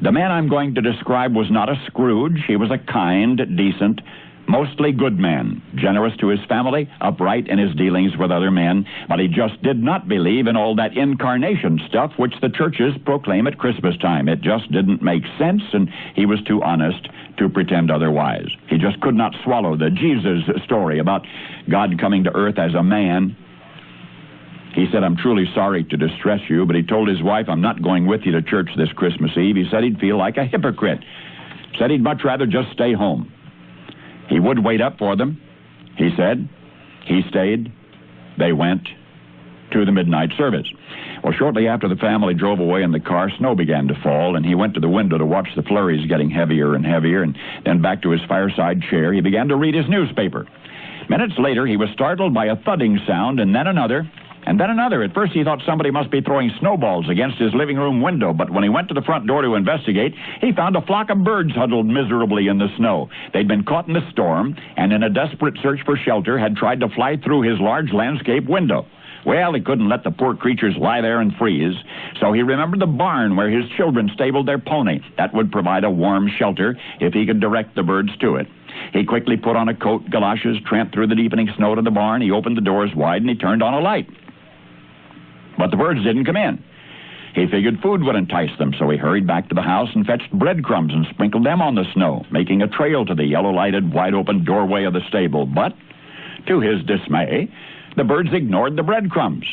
The man I'm going to describe was not a Scrooge. He was a kind, decent, mostly good man, generous to his family, upright in his dealings with other men, but he just did not believe in all that incarnation stuff which the churches proclaim at Christmas time. It just didn't make sense, and he was too honest to pretend otherwise. He just could not swallow the Jesus story about God coming to earth as a man. He said, "I'm truly sorry to distress you," but he told his wife, "I'm not going with you to church this Christmas Eve." He said he'd feel like a hypocrite. Said he'd much rather just stay home. He would wait up for them, he said. He stayed. They went to the midnight service. Well, shortly after the family drove away in the car, snow began to fall, and he went to the window to watch the flurries getting heavier and heavier, and then back to his fireside chair, he began to read his newspaper. Minutes later, he was startled by a thudding sound, and then another, and then another. At first, he thought somebody must be throwing snowballs against his living room window, but when he went to the front door to investigate, he found a flock of birds huddled miserably in the snow. They'd been caught in the storm, and in a desperate search for shelter, had tried to fly through his large landscape window. Well, he couldn't let the poor creatures lie there and freeze, so he remembered the barn where his children stabled their pony. That would provide a warm shelter if he could direct the birds to it. He quickly put on a coat, galoshes, tramped through the deepening snow to the barn. He opened the doors wide, and he turned on a light. But the birds didn't come in. He figured food would entice them, so he hurried back to the house and fetched breadcrumbs and sprinkled them on the snow, making a trail to the yellow-lighted, wide-open doorway of the stable. But, to his dismay, the birds ignored the breadcrumbs,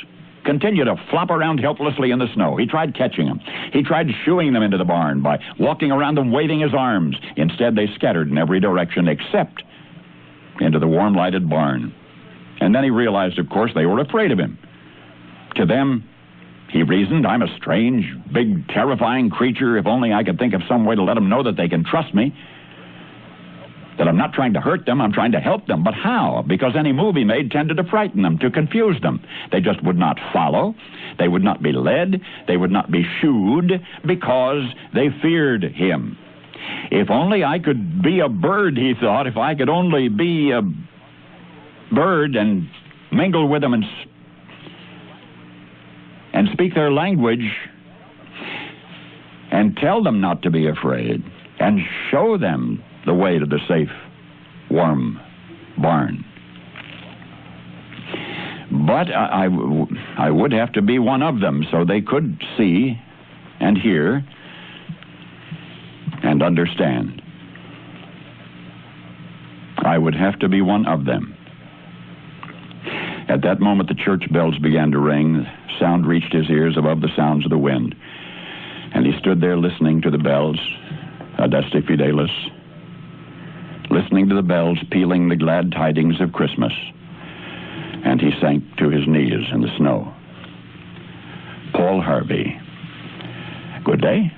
continued to flop around helplessly in the snow. He tried catching them. He tried shooing them into the barn by walking around them waving his arms. Instead, they scattered in every direction except into the warm-lighted barn. And then he realized, of course, they were afraid of him. To them, he reasoned, I'm a strange, big, terrifying creature. If only I could think of some way to let them know that they can trust me, that I'm not trying to hurt them, I'm trying to help them. But how? Because any move he made tended to frighten them, to confuse them. They just would not follow. They would not be led. They would not be shooed because they feared him. If only I could be a bird, he thought. If I could only be a bird and mingle with them and speak their language and tell them not to be afraid and show them the way to the safe, warm barn. But I would have to be one of them so they could see and hear and understand. I would have to be one of them. At that moment, the church bells began to ring. Sound reached his ears above the sounds of the wind. And he stood there listening to the bells, Adeste Fidelis, listening to the bells pealing the glad tidings of Christmas. And he sank to his knees in the snow. Paul Harvey. Good day.